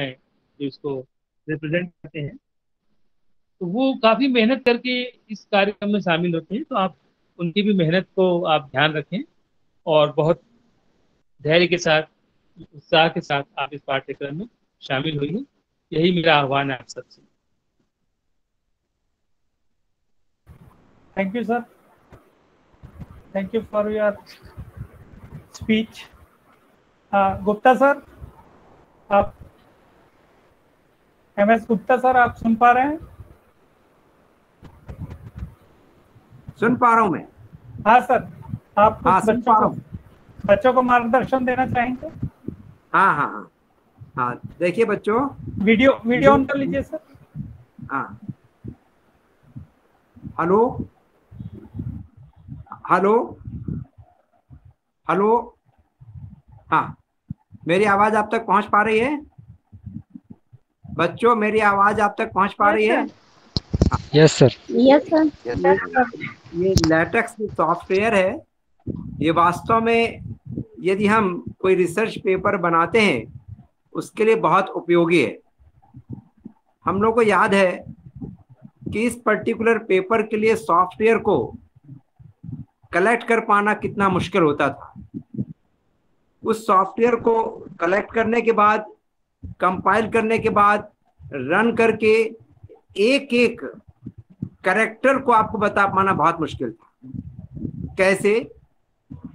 हैं जो इसको रिप्रेजेंट करते हैं, तो वो काफी मेहनत करके इस कार्यक्रम में शामिल होते हैं। तो आप उनकी भी मेहनत को आप ध्यान रखें और बहुत धैर्य के साथ, उत्साह के साथ आप इस पाठ्यक्रम में शामिल होइए। यही मेरा आह्वान है आप सबसे। Thank you sir, thank you for your speech. Gupta sir, आप MS गुप्ता सर, आप सुन पा रहे हैं? सुन पा रहा हूं मैं। हाँ सर, आप हाँ, सुन पा रहा हूं। बच्चों को मार्गदर्शन देना चाहेंगे? हाँ हाँ हाँ हाँ, देखिए बच्चों, वीडियो ऑन कर लीजिए सर। हाँ, हेलो हेलो हेलो, हाँ, मेरी आवाज आप तक पहुंच पा रही है? बच्चों, मेरी आवाज आप तक पहुंच पा रही है? Yes sir. Yes sir. ये लेटेक्स सॉफ्टवेयर है, ये वास्तव में यदि हम कोई रिसर्च पेपर बनाते हैं उसके लिए बहुत उपयोगी है। हम लोग को याद है कि इस पर्टिकुलर पेपर के लिए सॉफ्टवेयर को कलेक्ट कर पाना कितना मुश्किल होता था। उस सॉफ्टवेयर को कलेक्ट करने के बाद, कंपाइल करने के बाद, रन करके एक एक कैरेक्टर को आपको बता पाना बहुत मुश्किल था। कैसे?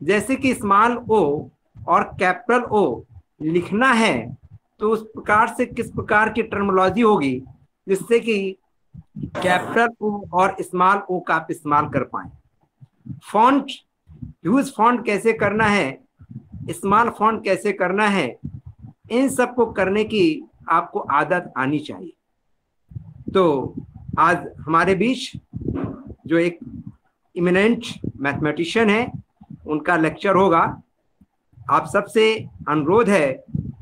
जैसे कि स्मॉल ओ और कैपिटल ओ लिखना है तो उस प्रकार से किस प्रकार की टर्मिनोलॉजी होगी जिससे कि कैपिटल ओ और स्मॉल ओ का आप इस्तेमाल कर पाए। फॉन्ट यूज, फॉन्ट कैसे करना है, स्मॉल फॉन्ट कैसे करना है, इन सब को करने की आपको आदत आनी चाहिए। तो आज हमारे बीच जो एक इमिनेंट मैथमेटिशियन है, उनका लेक्चर होगा। आप सबसे अनुरोध है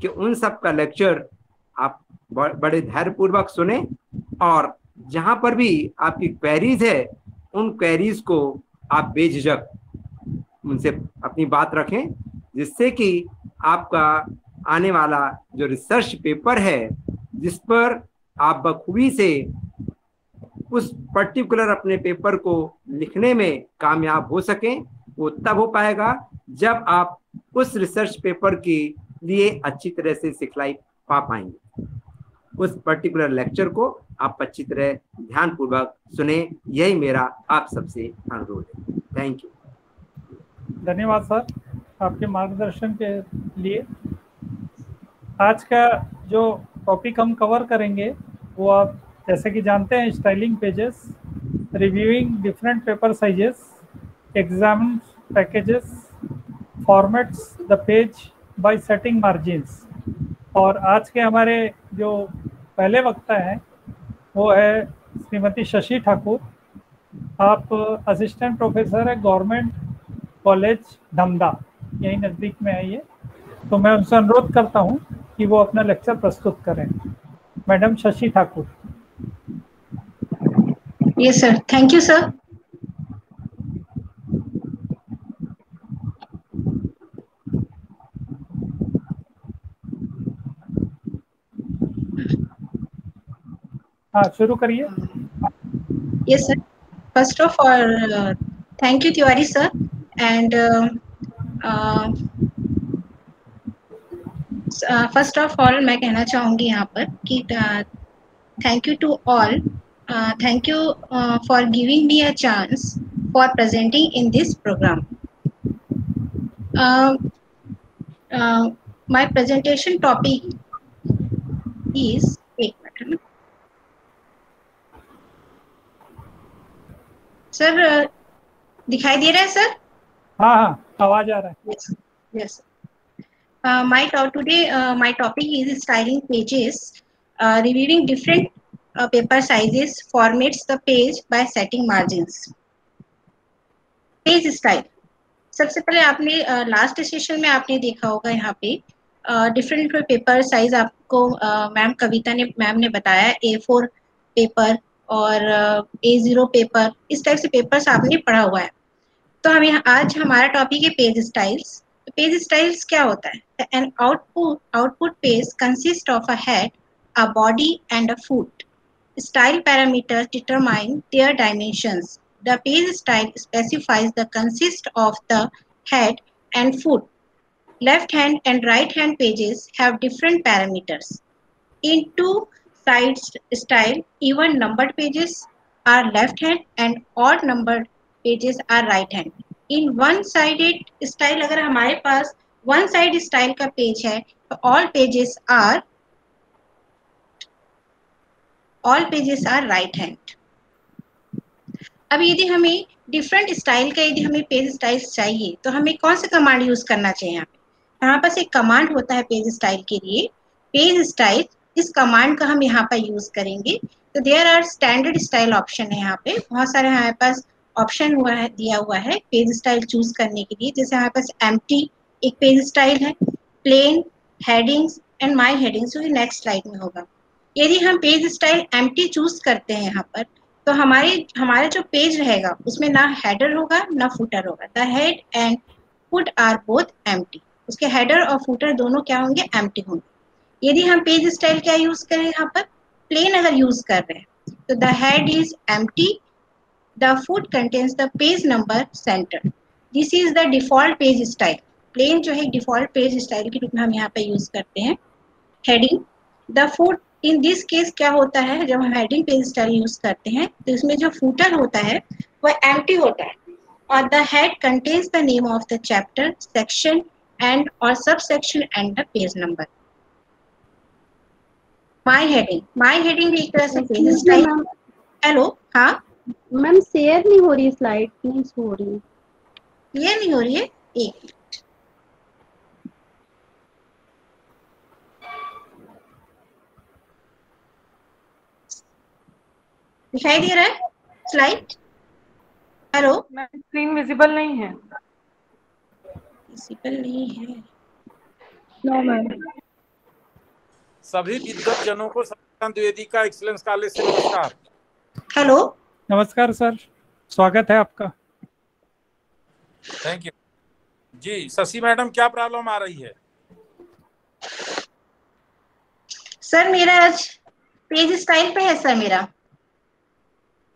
कि उन सब का लेक्चर आप बड़े धैर्यपूर्वक सुने और जहां पर भी आपकी क्वेरीज है उन क्वेरीज को आप बेझिझक उनसे अपनी बात रखें, जिससे कि आपका आने वाला जो रिसर्च पेपर है जिस पर आप बखूबी से उस पर्टिकुलर अपने पेपर को लिखने में कामयाब हो सकें, वो तब हो पाएगा जब आप उस रिसर्च पेपर के लिए अच्छी तरह से सिखलाई पा पाएंगे। उस पर्टिकुलर लेक्चर को आप अच्छी तरह ध्यानपूर्वक सुने, यही मेरा आप सबसे अनुरोध है। Thank you. धन्यवाद सर आपके मार्गदर्शन के लिए। आज का जो टॉपिक हम कवर करेंगे वो आप जैसे कि जानते हैं, styling pages, reviewing different paper sizes, exam packages, formats the page bye setting margins. और आज के हमारे जो पहले वक्ता हैं वो है श्रीमती शशि ठाकुर। आप असिस्टेंट प्रोफेसर है गवर्नमेंट कॉलेज धमदा, यही नज़दीक में है ये। तो मैं उनसे अनुरोध करता हूँ कि वो अपना लेक्चर प्रस्तुत करें। Madam Shashi Thakur. Yes sir, thank you sir. हाँ, शुरू करिए। Yes, sir. First of all, thank you, Tiwari sir. And first of all, मैं कहना चाहूँगी यहाँ पर कि thank you to all. Thank you for giving me a chance for presenting in this program. My presentation topic is एक minute sir, दिखाई दे रहा है सर? हाँ हाँ, आवाज आ रहा है। Yes, yes. My topic is styling pages, reviewing different paper sizes, formats the page by setting margins. Page style, सबसे पहले आपने लास्ट सेशन में आपने देखा होगा यहाँ पे डिफरेंट पेपर साइज आपको मैम कविता ने मैम ने बताया, A4 पेपर और A0 पेपर, इस टाइप से पेपर्स आपने पढ़ा हुआ है। तो हम यहाँ आज हमारा टॉपिक है पेज स्टाइल्स। पेज स्टाइल्स क्या होता है? An output page consist of a head, a body and a foot. Style parameters determine their dimensions. The page style specifies the consist of the head and foot. Left hand and right hand pages have different parameters. In two-side style, even numbered pages are left hand and odd numbered pages are right hand. In one-sided style, अगर हमारे पास one side style का page है तो all pages are right hand. अब यदि हमें different style का यदि हमें पेज स्टाइल्स चाहिए तो हमें कौन सा कमांड यूज करना चाहिए? यहाँ पे हमारे पास एक कमांड होता है पेज स्टाइल के लिए, पेज स्टाइल. इस कमांड का हम यहाँ पर यूज करेंगे. तो there are standard style option है. यहाँ पे बहुत सारे हमारे पास ऑप्शन दिया हुआ है पेज स्टाइल चूज करने के लिए. जैसे हमारे पास एम्प्टी एक पेज स्टाइल है, plain, headings and my headings next slide में होगा. यदि हम पेज स्टाइल एम्प्टी चूज करते हैं यहाँ पर तो हमारे जो पेज रहेगा उसमें ना हेडर होगा ना फुटर होगा. The head and foot are both empty. उसके हेडर और फुटर दोनों क्या होंगे? एम्प्टी होंगे. यदि हम पेज स्टाइल क्या यूज करें? यहाँ पर प्लेन अगर यूज कर रहे हैं तो the head is empty, the foot contains the page number centre. This is the default page style. Plain जो है डिफॉल्ट पेज स्टाइल के रूप में हम यहाँ पे यूज करते हैं. Heading, the foot, in this case क्या होता है जब हम हेडिंग पेज स्टाइल यूज करते हैं तो इसमें जो फूटर होता है वह एम्प्टी होता है और the head contains the name of the chapter, section and और subsection and the page number. My heading भी एक तरह से पेज स्टाइल. हेलो, हाँ मैम शेयर नहीं हो रही, स्लाइड नहीं हो रही. ये नहीं हो रही है, एक दिखाई दे रहा है स्लाइड? हेलो, स्क्रीन विजिबल नहीं है. विजिबल नहीं है. No ma'am. सभी विद्वत जनों को शशिकांत द्विवेदी का एक्सीलेंस कॉलेज से नमस्कार. हेलो, नमस्कार सर, स्वागत है आपका. Thank you ji. Shashi madam, क्या प्रॉब्लम आ रही है? सर मेरा आज पेज स्टाइल पे है सर. मेरा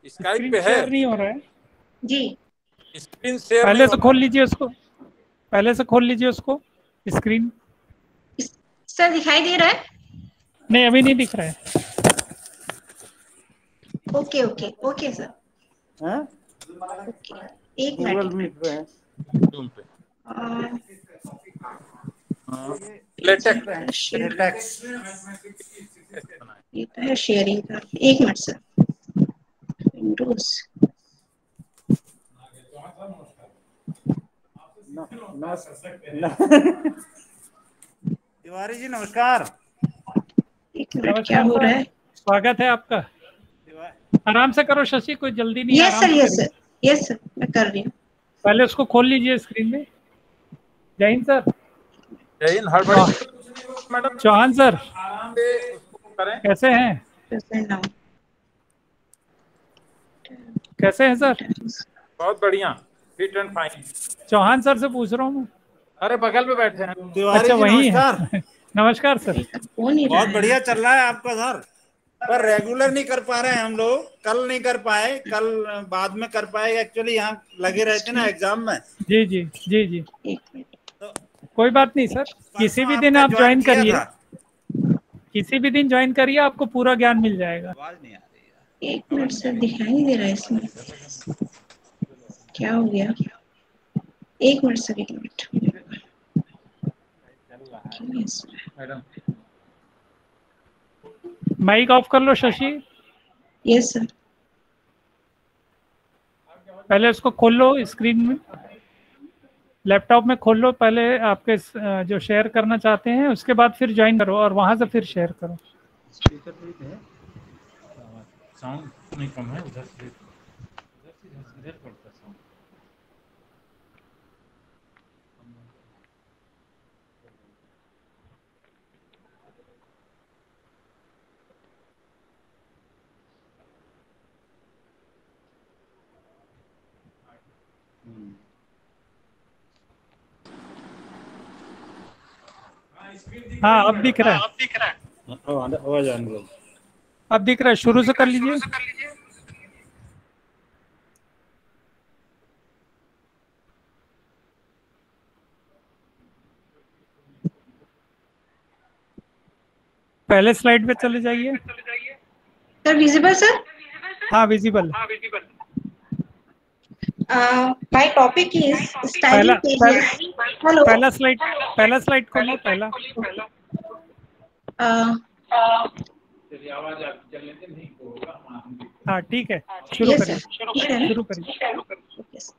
स्काइप पे है? शेयर नहीं हो रहा है जी. स्क्रीन शेयर पहले नहीं से खोल लीजिए उसको, पहले से खोल लीजिए उसको स्क्रीन. सर दिखाई दे रहा है? नहीं, अभी नहीं दिख रहा है. Okay okay okay sir. Okay, एक मिनट. जूम पे लेटेक्स ये तो है शेयरिंग का. एक minute sir. Windows Tiwari ji नमस्कार. एक मिनट, क्या हो रहा है? स्वागत है आपका. आराम से करो शशि, कोई जल्दी नहीं. Yes sir, yes sir, yes sir, मैं कर रही हूँ. पहले उसको खोल लीजिए स्क्रीन में. जय हिंद सर. जय हिंद. हड़बड़ी मैडम. चौहान सर, करें. कैसे हैं? कैसे हैं सर? बहुत बढ़िया, fit and fine. Chauhan sir से पूछ रहा हूँ. अरे बगल में बैठे हैं. तिवारी अच्छा, जी वही है. नमस्कार. नमस्कार सर. बहुत बढ़िया चल रहा है आपका सर, पर रेगुलर नहीं कर पा रहे हैं हम लोग. कल नहीं कर पाए, कल बाद में कर पाए. एक्चुअली यहाँ लगे रहते ना एग्जाम में. जी जी जी जी. तो कोई बात नहीं सर, किसी भी दिन आप ज्वाइन करिए, किसी भी दिन ज्वाइन करिए, आपको पूरा ज्ञान मिल जाएगा. आवाज नहीं आ रही है. एक मिनट सर, दिखाई नहीं दे रहा है इसमें. क्या हो गया? एक मिनट सर, एक मिनट. मैडम माइक ऑफ कर लो शशि. Yes sir. पहले उसको खोल लो स्क्रीन में, लैपटॉप में खोल लो पहले आपके जो शेयर करना चाहते हैं, उसके बाद फिर ज्वाइन करो और वहां से फिर शेयर करो. साउंड नहीं कम है उधर से पड़ता साउंड. हाँ अब दिख रहा है, आवाज आने लगी। अब दिख रहा है। शुरू से कर लीजिए। पहले स्लाइड पे चले जाइए। Sir visible sir? हाँ visible. My topic is styling pages. Hello, पहला स्लाइड खोलिए। पहला हाँ ठीक है, शुरू yes, करिए। sir. शुरू करिए। Yes.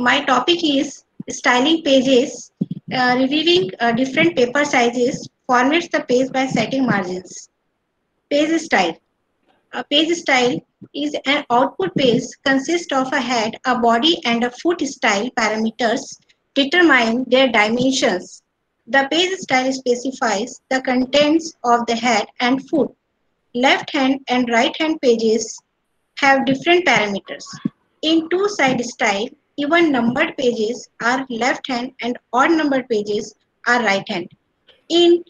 My topic is styling pages, reviewing different paper sizes, formats the page by setting margins. Page style. A page style is an output page consists of a head, a body, and a foot style parameters determine their dimensions. The page style specifies the contents of the head and foot. Left hand and right hand pages have different parameters. In two-side style, even numbered pages are left hand and odd numbered pages are right hand. In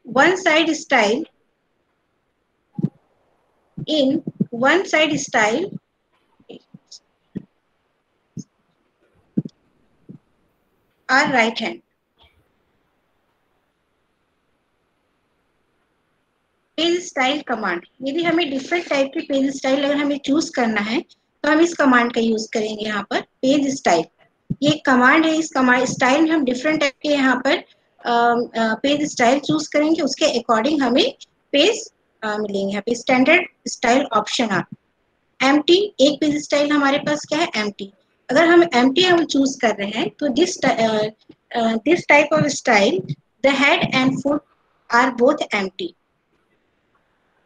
one-side style, are right hand. Page style command, यदि हमें different type के page style अगर हमें choose करना है तो हम इस कमांड का यूज करेंगे। यहाँ पर पेज स्टाइल ये कमांड है। इस कमांड स्टाइल में हम डिफरेंट टाइप के यहाँ पर पेज स्टाइल चूज करेंगे, उसके अकॉर्डिंग हमें पेज मिलेंगे। यहाँ पे स्टैंडर्ड स्टाइल ऑप्शन आ एम्प्टी, एक पेज स्टाइल हमारे पास क्या है एम्प्टी। अगर हम एम्प्टी हम चूज कर रहे हैं तो this type of style the head and foot are both empty.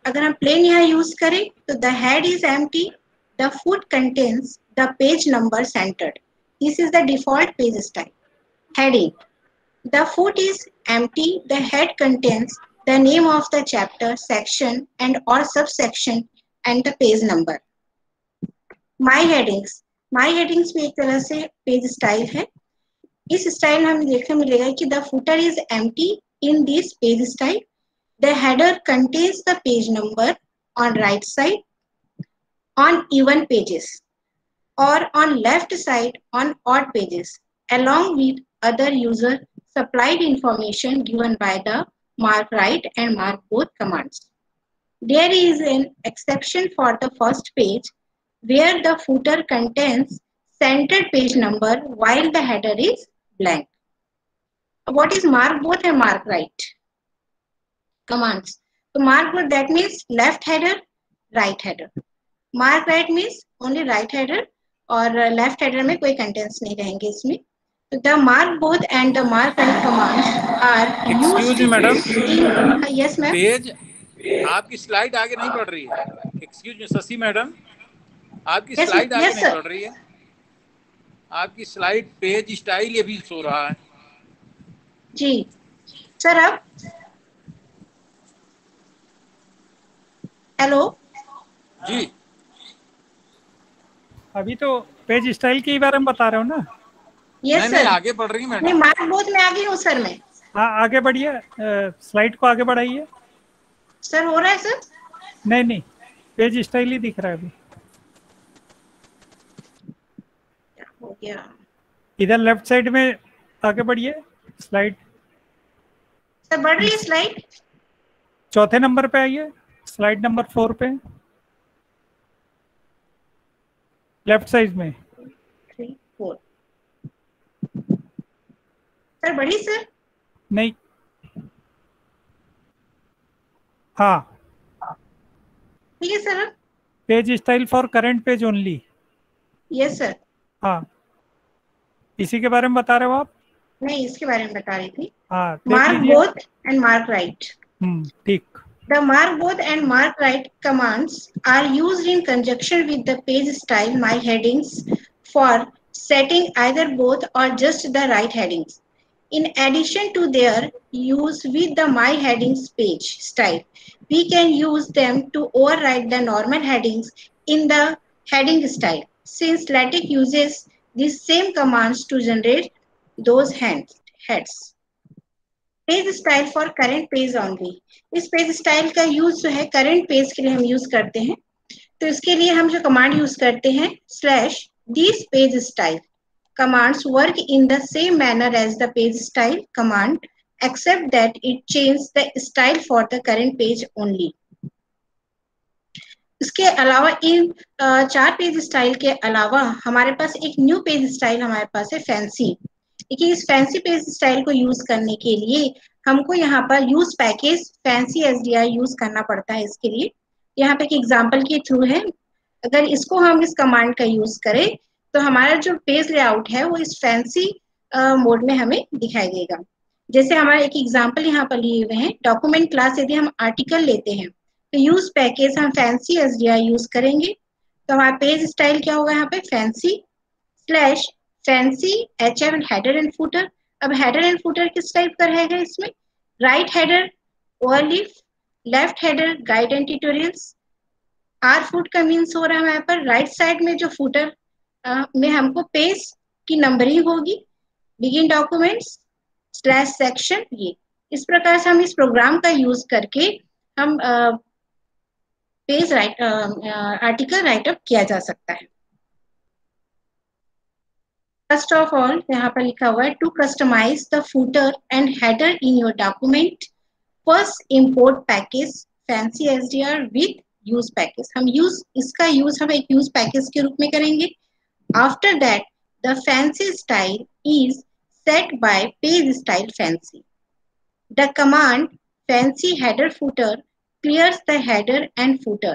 अगर हम प्लेन यहाँ यूज करें तो the head is empty, the foot contains the page number centred. This is the default page style. Heading, the foot is empty, the head contains the name of the chapter, section and और subsection and the page number. My headings भी एक तरह से page style है। इस style में हमें देखने मिलेगा कि the footer is empty in this page style, the header contains the page number on right side on even pages or on left side on odd pages along with other user supplied information given by the mark right and mark both commands. There is an exception for the first page where the footer contains centered page number while the header is blank. What is mark both and mark right commands? So mark both, that means left header, right header. Mark right means only right header और left header में कोई contents नहीं रहेंगे इसमें। So the mark both and the mark right commands are Excuse me, madam. Yes ma'am. Page आपकी slide आगे नहीं बढ़ रही है। एक्सक्यूज मी शशि मैडम, आपकी स्लाइड आगे नहीं बढ़ रही है। आपकी स्लाइड पेज स्टाइल ये भी सो रहा है जी सर। अब हेलो जी, अभी तो पेज स्टाइल के बारे में बता रहे हो ना? यस सर, आगे बढ़ रही है मैडम। नहीं मार्क बोथ में आगे हूँ सर मैं। हाँ आगे बढ़िए, स्लाइड को आगे बढ़ाइए। सर हो रहा है सर? नहीं पेज स्टाइल ही दिख रहा है अभी। हो गया। इधर लेफ्ट साइड में आगे बढ़िए। स्लाइड सर बढ़ रही है स्लाइड। चौथे नंबर पे आइए, स्लाइड नंबर 4 पे लेफ्ट साइड में। 3 4 सर बढ़ी सर? नहीं, हाँ ठीक है sir. Page style for current page only. Yes sir. हाँ इसी के बारे में बता रहे हो आप? नहीं इसके बारे में बता रही थी। हाँ mark both and mark right. ठीक। The mark both and mark right commands are used in conjunction with the page style my headings for setting either both or just the right headings. In addition to their use with the my headings page style, we can use them to override the normal headings in the heading style, since LaTeX uses these same commands to generate those heads. Page style for current page only. इस page style का use जो है current page के लिए हम use करते हैं। तो इसके लिए हम जो कमांड यूज करते हैं /this page style commands work in the same manner as the page style command except that it changes the style for the current page only. इसके अलावा इन 4 पेज स्टाइल के अलावा हमारे पास एक न्यू पेज स्टाइल हमारे पास है फैंसी। देखिए इस फैंसी पेज स्टाइल को यूज करने के लिए हमको यहाँ पर use package fancy SDI use करना पड़ता है। इसके लिए यहाँ पे एक एग्जाम्पल के थ्रू है, अगर इसको हम इस कमांड का यूज करें तो हमारा जो पेज लेआउट है वो इस फैंसी मोड में हमें दिखाई देगा। जैसे हमारा एक एग्जांपल यहाँ पर लिए हुए हैं, डॉक्यूमेंट क्लास यदि हम आर्टिकल लेते हैं तो यूज पैकेज हम फैंसी SDI यूज करेंगे तो हमारा पेज स्टाइल क्या होगा यहाँ पे fancy HM header and footer. अब हेडर एंड फुटर किस टाइप का रहेगा, इसमें right header Overleaf, left header guide and tutorials. R foot का मीन्स हो रहा है हमारे पर राइट साइड में जो फुटर में हमको पेज की नंबरिंग होगी, बिगिन डॉक्यूमेंट्स /सेक्शन। ये इस प्रकार से हम इस प्रोग्राम का यूज करके हम पेज आर्टिकल राइटअप किया जा सकता है। फर्स्ट ऑफ ऑल यहाँ पर लिखा हुआ है to customise the footer and header in your document first import package fancy SDR with use package. हम इसका यूज हम एक यूज पैकेज के रूप में करेंगे। After that, the fancy style is set by page style fancy. The command fancy header footer clears the header and footer.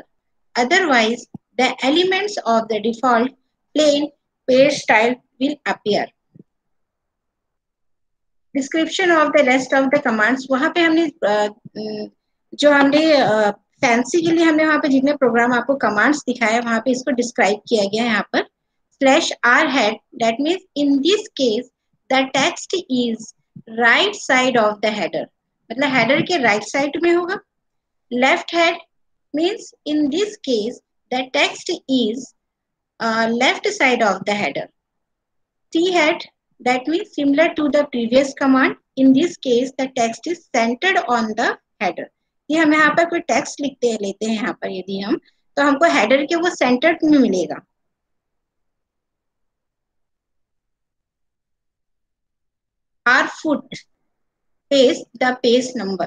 Otherwise, the elements of the default plain page style will appear. Description of the rest of the commands, वहाँ पे हमने जो हमने fancy के लिए हमने वहाँ पे जितने प्रोग्राम आपको कमांड्स दिखाए वहाँ पे इसको डिस्क्राइब किया गया है यहाँ पर /r head, that means in this case the text is right side of the header, मतलब header के right side में होगा। left head means in this case the text is left side of the header। t head, that means similar to the previous command, in this case the text is centered on the header। ये हम यहाँ पर कोई text लेते हैं यहाँ पर यदि हम तो हमको हेडर के वो सेंटर्ड में मिलेगा। R foot paste the page number,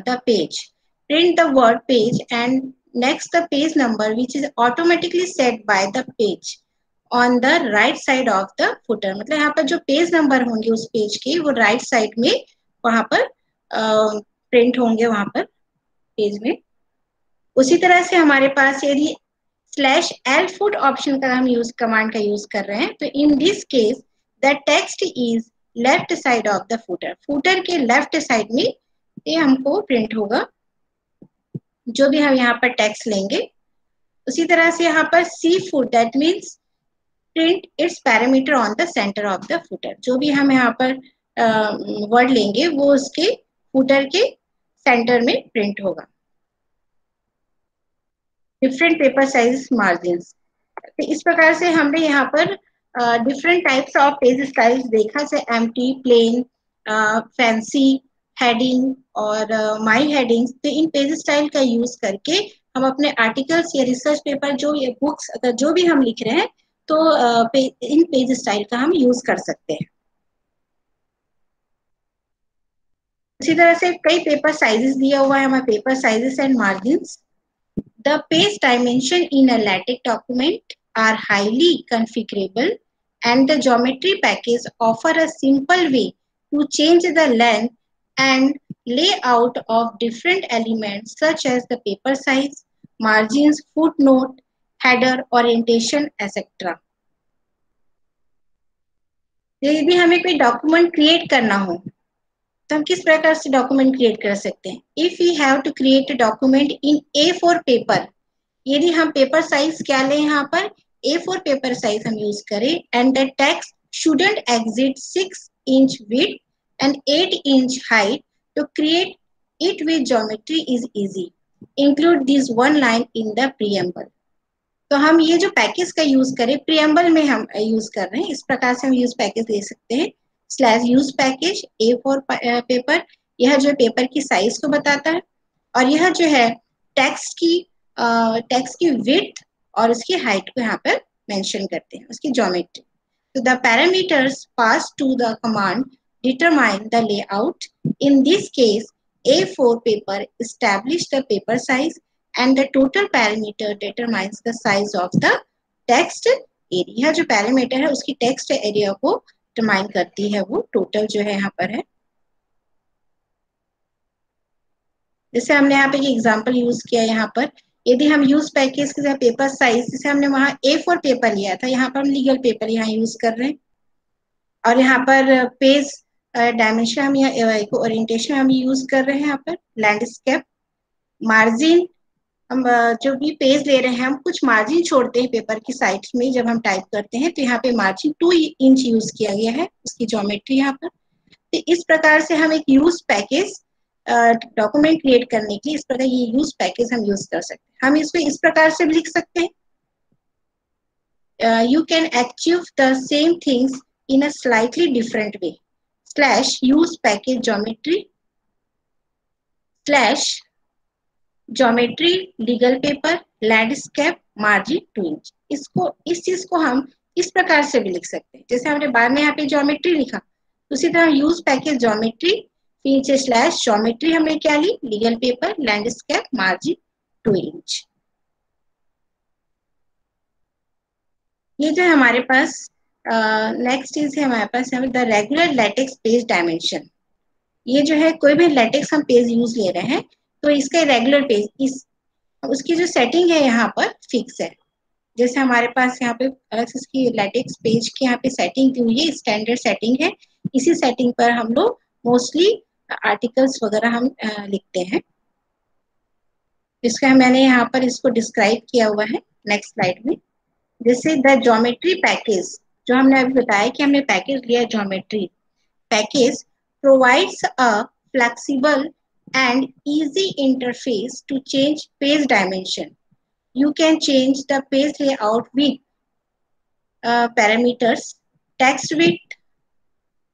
the page, print the word page and next the page number which is automatically set by the page on the right side of the footer। मतलब यहाँ पर जो page number होंगे उस page के वो right side में वहां पर प्रिंट होंगे वहां पर पेज में। उसी तरह से हमारे पास यदि /l foot ऑप्शन का हम कमांड का यूज कर रहे हैं तो in this case the text is left side of the footer. Footer के लेफ्ट साइड में ये हमको प्रिंट होगा जो भी हम यहाँ पर टेक्स्ट लेंगे। उसी तरह से यहाँ पर C foot, that means print its parameter on the centre of the footer. जो भी हम यहाँ पर वर्ड लेंगे वो उसके फुटर के सेंटर में प्रिंट होगा। डिफरेंट पेपर साइज मार्जिन्स, इस प्रकार से हमने यहाँ पर different types of page styles देखा, जैसे एम्प्टी, प्लेन, फैंसी, हेडिंग और माई हेडिंग्स। तो इन पेज स्टाइल का यूज करके हम अपने आर्टिकल्स या रिसर्च पेपर जो ये बुक्स अगर जो भी हम लिख रहे हैं तो इन पेज स्टाइल का हम यूज कर सकते हैं। इसी तरह से कई पेपर साइजेस दिया हुआ है हमारे paper sizes and margins. The page dimension in a latex document are highly configurable and the geometry package offer a simple way to change the length and layout of different elements such as the paper size, margins, footnote, header, orientation, etc. यदि हमें कोई document create करना हो तो हम किस प्रकार से डॉक्यूमेंट क्रिएट कर सकते हैं। If we have to create a document in A4 paper, यदि हम पेपर साइज क्या लें यहाँ पर A4 पेपर साइज हम यूज करें and the text shouldn't exceed 6 inch width and 8 inch height, to create it with geometry is easy. Include this one line in the preamble. तो हम ये जो पैकेज का यूज करें प्रीएम्बल में हम यूज कर रहे हैं, इस प्रकार से हम यूज पैकेज ले सकते हैं। Slash use package A4 paper, यह जो पेपर की साइज को बताता है, और यह जो है टेक्स्ट की विड्थ और उसकी हाइट को यहाँ पर मेंशन करते हैं, उसकी ज्योमेट्री। तो the parameters pass to the command determine the layout. In this case, A4 paper establish the paper size and the total parameter determines the size of the text area. जो parameter है उसकी text area को determine करती है, वो total जो है यहाँ पर है। जैसे हमने यहाँ पे एक एग्जांपल यूज किया, यहाँ पर यदि हम यूज पैकेज के पेपर साइज, जैसे हमने वहाँ A4 पेपर लिया था, यहाँ पर हम लीगल पेपर यहाँ यूज कर रहे हैं, और यहाँ पर पेज डायमेंशन हम यहाँ ओरिएंटेशन हम यूज कर रहे हैं, यहाँ पर लैंडस्केप मार्जिन, हम जो भी पेज ले रहे हैं हम कुछ मार्जिन छोड़ते हैं पेपर की साइड में जब हम टाइप करते हैं, तो यहाँ पे मार्जिन 2 इंच यूज किया गया है, उसकी ज्योमेट्री यहाँ पर। तो इस प्रकार से हम एक यूज पैकेज डॉक्यूमेंट क्रिएट करने के लिए इस प्रकार ये यूज पैकेज हम यूज कर सकते हैं। हम इसको इस प्रकार से लिख सकते हैं, you can achieve the same things in a slightly different way. Slash use package geometry slash geometry legal paper landscape margin 2 inch. इसको इस चीज को हम इस प्रकार से भी लिख सकते हैं, जैसे हमने बाद में यहाँ पे ज्योमेट्री लिखा, उसी तरह यूज पैकेज ज्योमेट्री, नीचे स्लैश ज्योमेट्री हमने क्या ली, legal paper landscape margin 2 inch. ये जो हमारे पास नेक्स्ट चीज है हमारे पास the regular LaTeX page dimension. ये जो है कोई भी लैटेक्स हम पेज यूज ले रहे हैं तो इसका रेगुलर पेज इस उसकी जो सेटिंग है यहाँ पर फिक्स है। जैसे हमारे पास यहाँ पे अलग से इसकी लैटेक्स पेज की यहाँ पे सेटिंग दी हुई है, स्टैंडर्ड सेटिंग है, इसी सेटिंग पर हम लोग मोस्टली आर्टिकल्स वगैरह हम लिखते हैं। इसका मैंने यहाँ पर इसको डिस्क्राइब किया हुआ है नेक्स्ट स्लाइड में। जैसे द ज्योमेट्री पैकेज, जो हमने अभी बताया कि हमने पैकेज लिया geometry package, provides a flexible and easy interface to change page dimension. You can change the page layout with parameters. Text width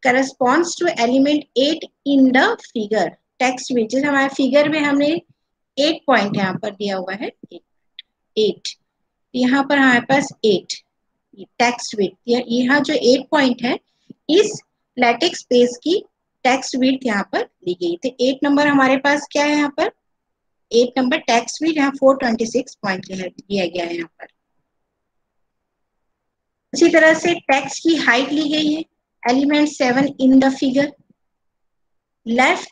corresponds to element 8 in the figure. Text width जैसे हमारे figure में हमने 8 point यहाँ पर दिया हुआ है, 8 यहाँ पर हमारे पास 8 टेक्स्ट विड्थ, यहाँ जो 8 पॉइंट है इस लैटेक्स पेज की टेक्स्ट विड्थ यहाँ पर दी गई थी। 8 नंबर हमारे पास क्या है यहाँ पर, 8 नंबर टेक्स्ट विड्थ यहाँ 426 पॉइंट दिया गया है यहाँ पर। इसी तरह से टेक्स्ट की हाइट ली गई है, element 7 in the figure, left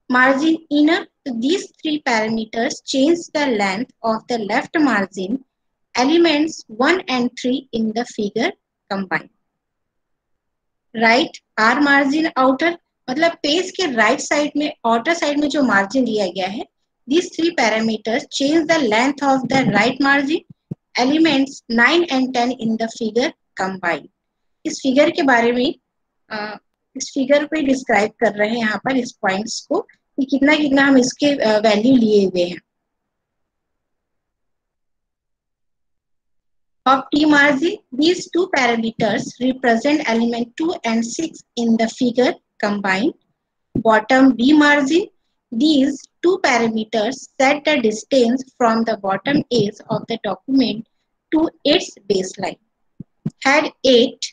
margin inner, तो these 3 parameters change the length of the left margin, elements 1 and 3 in the figure combined. Right are margin outer, मतलब पेज के राइट साइड में outer side में जो margin दिया गया है, these 3 parameters change the length of the right margin, elements 9 and 10 in the figure combined. इस figure के बारे में इस फिगर को डिस्क्राइब कर रहे हैं यहाँ पर इस पॉइंट्स को कि कितना कितना हम इसके वैल्यू लिए हुए हैं। Of T margin, these 2 parameters represent element 2 and 6 in the figure combined. Bottom B margin, these 2 parameters set the distance from the bottom edge of the document to its baseline. Head 8,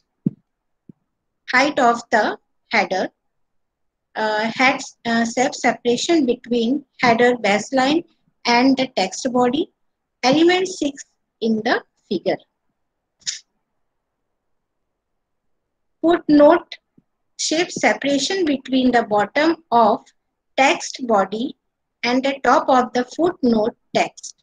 height of the header, head set separation between header baseline and the text body, element 6 in the figure. Footnote shape separation between the bottom of text body and the top of the footnote text.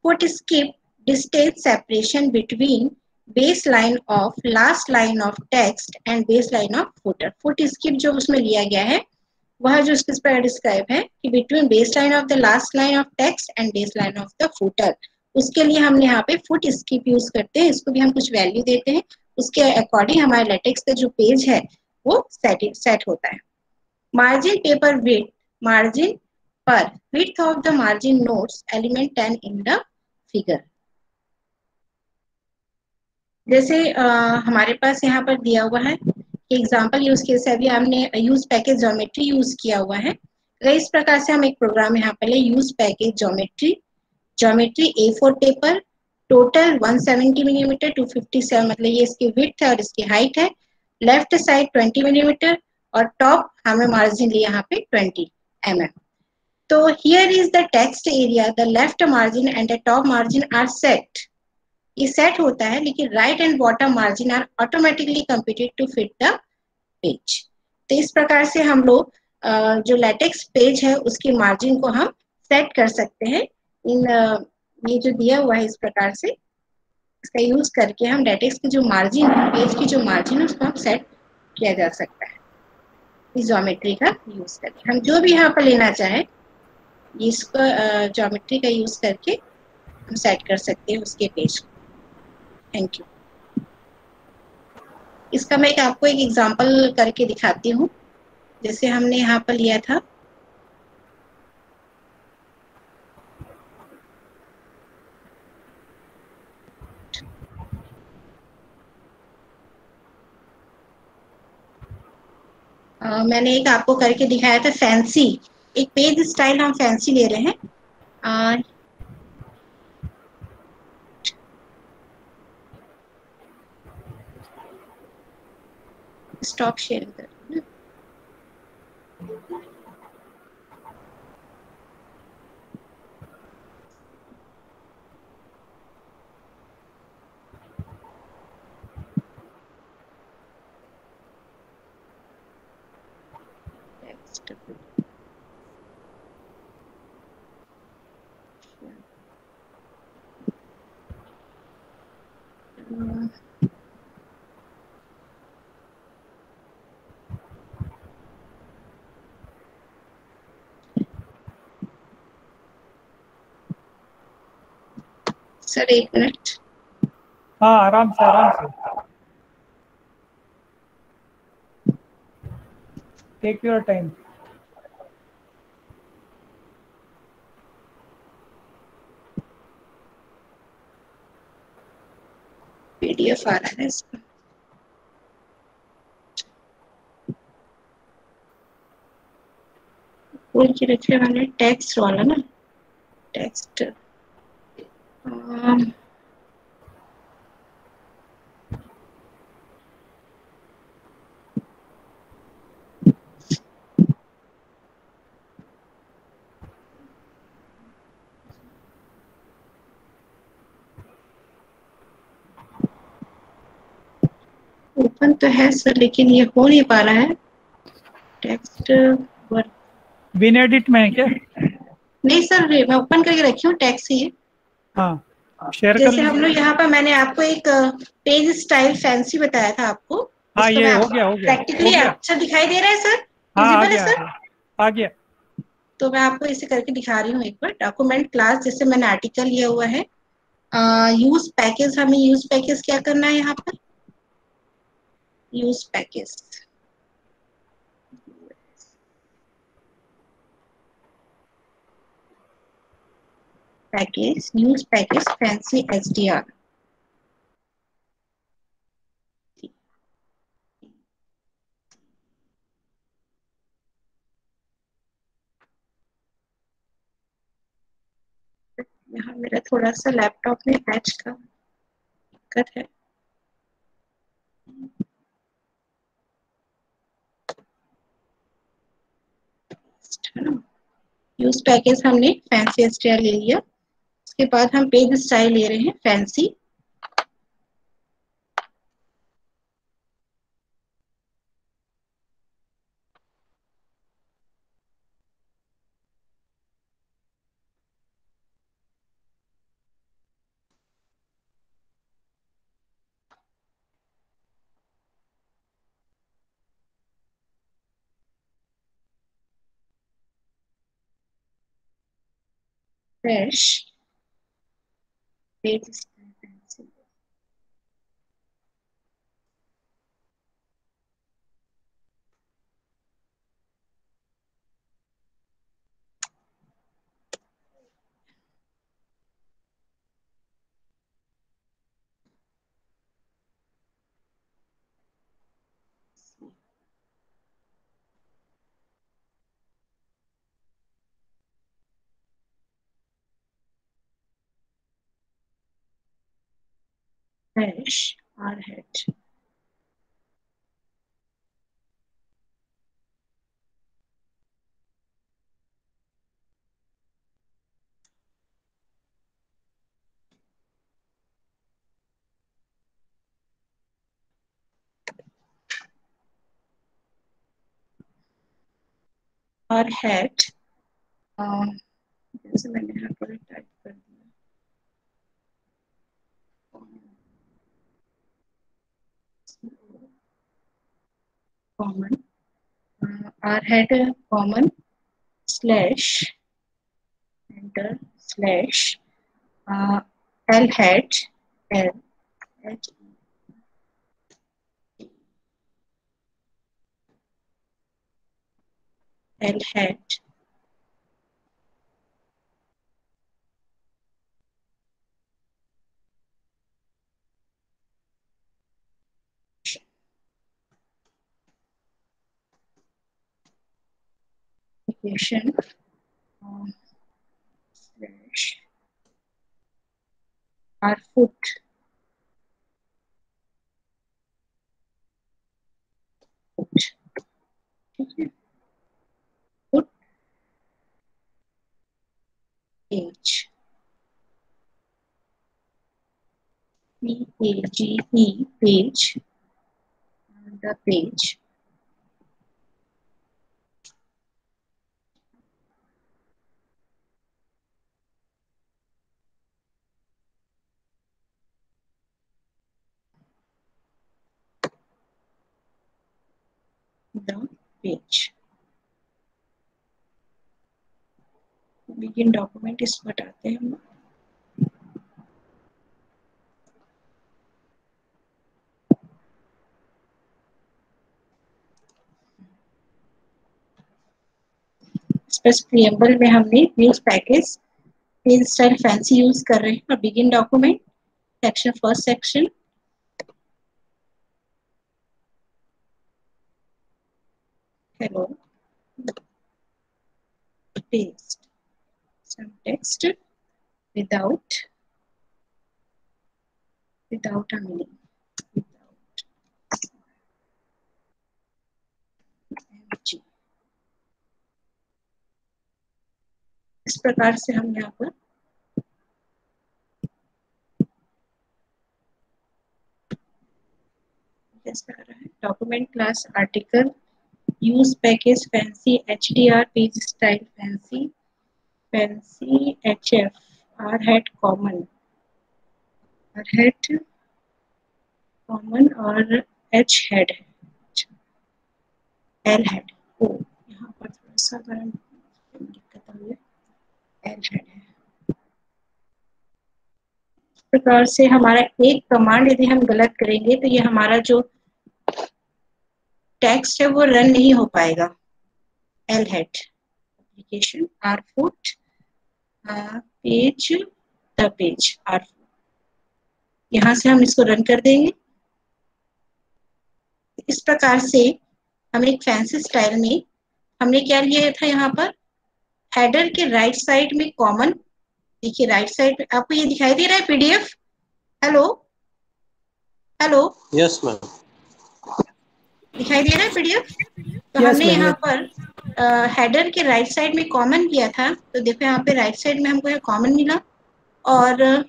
Foot skip distance separation between baseline of last line of text and baseline of footer. Foot skip जो उसमें लिया गया है वह जो इसके पर describe है कि between baseline of the last line of text and baseline of the footer. उसके लिए हमने यहाँ पे फुट स्किप यूज करते हैं, इसको भी हम कुछ वैल्यू देते हैं, उसके अकॉर्डिंग हमारे लेटेक्स का जो पेज है वो सेट होता है। मार्जिन पेपर विड्थ, मार्जिन पर width of the margin notes element 10 in the figure. जैसे हमारे पास यहाँ पर दिया हुआ है एग्जाम्पल यूज केस है, अभी हमने यूज पैकेज ज्योमेट्री यूज किया हुआ है। अगर इस प्रकार से हम एक प्रोग्राम यहाँ पे use package geometry, geometry A4 paper, total 170 millimetre 257, मतलब ये इसकी विड्थ है और इसकी हाइट है, लेफ्ट साइड 20 मिलीमीटर और टॉप हमें मार्जिन लिया यहाँ पे 20 mm। तो here is the text area, the left margin and the top margin are set. ये सेट होता है, लेकिन right and bottom margin are automatically computed to fit the page. तो इस प्रकार से हम लोग जो लेटेक्स पेज है उसकी मार्जिन को हम सेट कर सकते हैं। इन ये जो दिया हुआ है इस प्रकार से, इसका यूज करके हम लेटेक्स की जो मार्जिन है, पेज की जो मार्जिन है, उसको हम सेट किया जा सकता है इस ज्योमेट्री का यूज करके। हम जो भी यहाँ पर लेना चाहे इसको ज्योमेट्री का यूज करके हम सेट कर सकते हैं उसके पेज को। Thank you. इसका मैं आपको एक एग्जांपल करके दिखाती हूँ, जैसे हमने यहाँ पर लिया था। मैंने एक आपको करके दिखाया था फैंसी, एक पेज स्टाइल हम फैंसी ले रहे हैं। स्टॉप शेयरिंग कर सर, एक मिनट। हाँ, आराम से आराम से, टेक योर टाइम। पीडीएफ आ रहा है इसका। खोल के रखे मैंने टेक्स्ट वाला ना, टेक्स्ट। ओपन तो है सर, लेकिन ये हो नहीं पा रहा है टेक्स्ट वर्क। विन एडिट में है क्या? नहीं सर, मैं ओपन करके रखी हूँ टेक्स्ट ही। हाँ, शेयर कर जैसे हम लोग यहाँ पर, मैंने आपको एक पेज स्टाइल फैंसी बताया था आपको। हाँ, ये हो गया प्रैक्टिकली अच्छा दिखाई दे रहा है सर? हाँ, आ विजिबल है गया, सर? आ गया। तो मैं आपको इसे करके दिखा रही हूँ एक बार। डॉक्यूमेंट क्लास, जैसे मैंने आर्टिकल लिया हुआ है, यूज पैकेज, हमें यूज पैकेज क्या करना है यहाँ पर? Use package, package, use package fancy HDR। यहाँ मेरा थोड़ा सा लैपटॉप में पैच का दिक्कत है। यूज पैकेज हमने फैंसी HDR ले लिया। उसके बाद हम पेज स्टाइल ले रहे हैं fancy. Fresh page style fancy. dash r hat r hat जैसे मैंने यहाँ पर टाइप कर दिया common r hat common slash enter slash l hat l h l hat application slash r foot ठीक है foot page PAGE page the page the page begin document इसको हटाते हैं हम बस प्रीएम्बल में हमने news package page style fancy use कर रहे हैं और begin document section first section hello paste some text without a meaning without इस प्रकार से हम यहाँ पर कैसा आ रहा है document class article use package fancy HDR page style fancy HF r hat common और h हेड है l हेड ओ यहाँ पर थोड़ा सा दिक्कत आ गया l हेड है इस प्रकार से हमारा एक कमांड यदि हम गलत करेंगे तो ये हमारा जो टेक्स्ट है वो रन नहीं हो पाएगा l head application r foot page the page r यहाँ से हम इसको रन कर देंगे इस प्रकार से हम एक फैंसी स्टाइल में हमने क्या लिया था यहाँ पर हेडर के राइट साइड में कॉमन देखिए राइट साइड में आपको ये दिखाई दे रहा है PDF हेलो यस मैम दिखाई दे रहा है PDF तो हमने यहाँ पर हेडर के राइट साइड में कॉमन किया था तो देखो यहाँ पे राइट साइड में हमको कॉमन मिला और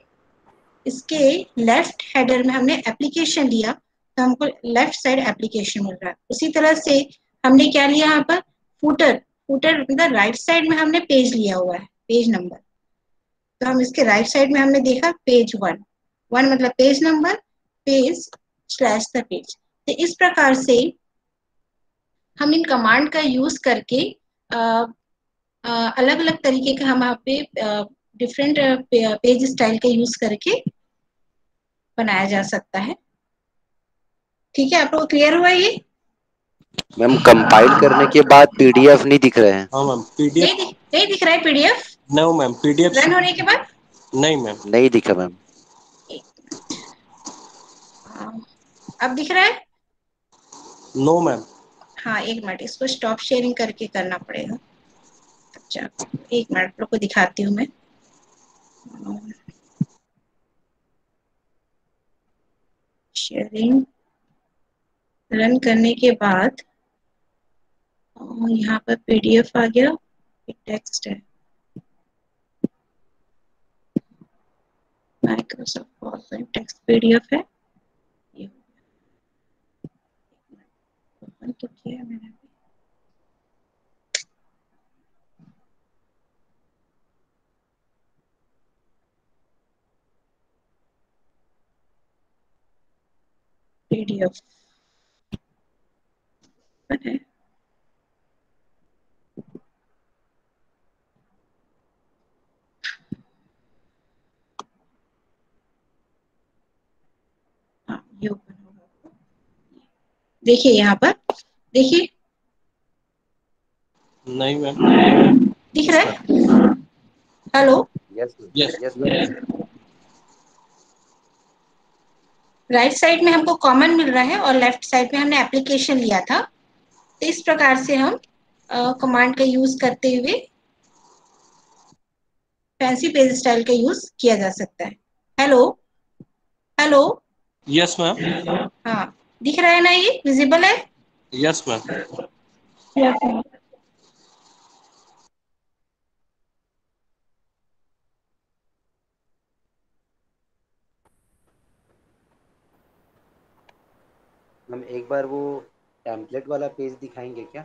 इसके लेफ्ट हेडर में हमने एप्लीकेशन लिया तो हमको लेफ्ट साइड एप्लीकेशन मिल रहा है उसी तरह से हमने क्या लिया यहाँ पर फुटर मतलब राइट साइड में हमने पेज लिया हुआ है पेज नंबर तो हम इसके राइट साइड में हमने देखा पेज 1 मतलब page number page slash the page तो इस प्रकार से हम इन कमांड का यूज करके अलग अलग तरीके का हम यहाँ पे डिफरेंट पेज स्टाइल का यूज करके बनाया जा सकता है ठीक है आप लोग क्लियर हुआ ये मैम कंपाइल करने के बाद PDF नहीं दिख रहे हैं हाँ मैम PDF नहीं दिख रहा है PDF no ma'am PDF run होने के बाद नहीं मैम नहीं दिखा मैम अब दिख रहा है नो मैम हाँ एक मिनट इसको स्टॉप शेयरिंग करके करना पड़ेगा अच्छा एक मिनट आप लोग को दिखाती हूँ मैं शेयरिंग रन करने के बाद यहाँ पर पीडीएफ आ गया, टेक्स्ट है, माइक्रोसॉफ्ट पावरपॉइंट टेक्स्ट पीडीएफ है, ये ओपन तो किया मैंने। पीडीएफ है, हाँ ये ओपन होगा। देखिए यहाँ पर, देखिए नहीं मैम। दिख रहा है? Hello, yes yes yes. Right side में हमको कॉमन मिल रहा है और लेफ्ट साइड में हमने एप्लीकेशन लिया था। तो इस प्रकार से हम कमांड का यूज करते हुए फैंसी पेज स्टाइल का यूज किया जा सकता है। Hello hello, yes ma'am. हाँ दिख रहा है ना, ये विजिबल है? Yes ma'am. Yes ma'am. हम एक बार वो टेम्पलेट वाला पेज दिखाएंगे क्या?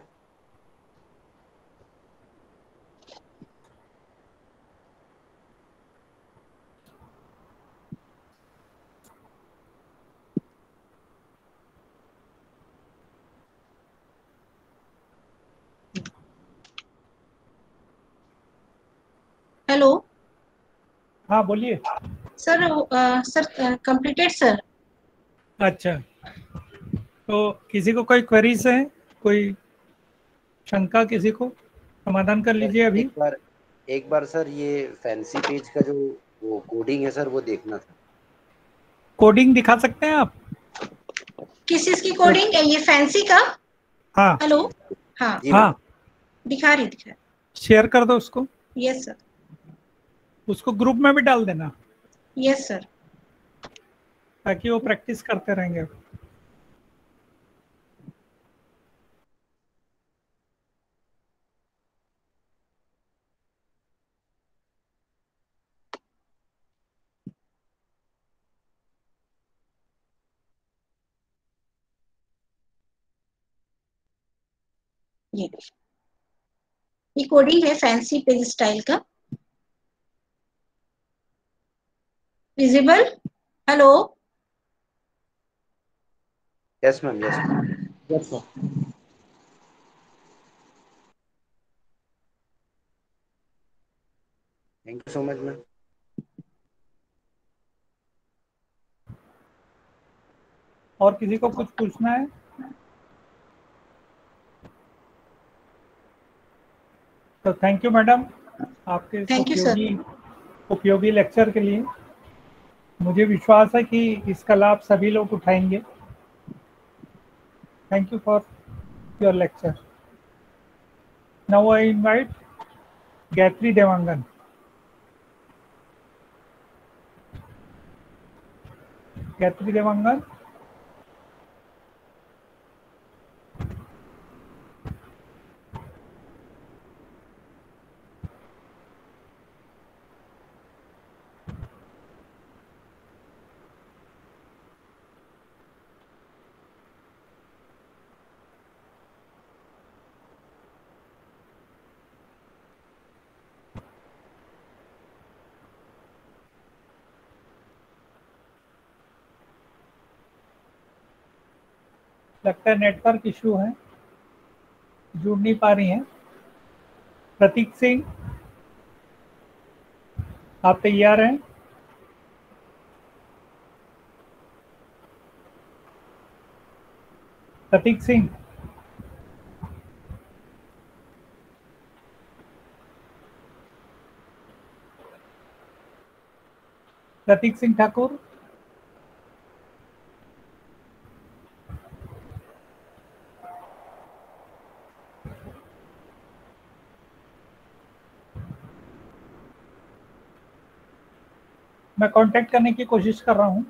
हेलो, हाँ बोलिए सर। Sir completed sir. अच्छा, तो किसी को कोई क्वेरीज है, कोई शंका, किसी को समाधान कर सर लीजिए अभी। एक बार सर ये फैंसी पेज का जो वो कोडिंग है सर वो देखना था। कोडिंग दिखा सकते हैं आप? किस चीज की कोडिंग है? ये फैंसी का? हाँ हेलो, हाँ हाँ, दिखा रही। शेयर कर दो उसको। Yes sir. उसको ग्रुप में भी डाल देना यस सर। ताकि वो प्रैक्टिस करते रहेंगे। ये कोडिंग है फैंसी पेज स्टाइल का। Visible? Hello, yes ma'am yes ma'am. Yes ma'am. Thank you so much ma'am. और किसी को कुछ पूछना है? तो थैंक यू मैडम, आपके थैंक यू सर। उपयोगी लेक्चर के लिए। मुझे विश्वास है कि इसका लाभ सभी लोग उठाएंगे। Thank you for your lecture. Now I invite Gayatri Dewangan. Gayatri Dewangan, लगता है नेटवर्क इशू है, जुड़ नहीं पा रही हैं। प्रतीक सिंह, आप तैयार हैं? प्रतीक सिंह, प्रतीक सिंह ठाकुर, मैं कांटेक्ट करने की कोशिश कर रहा हूं।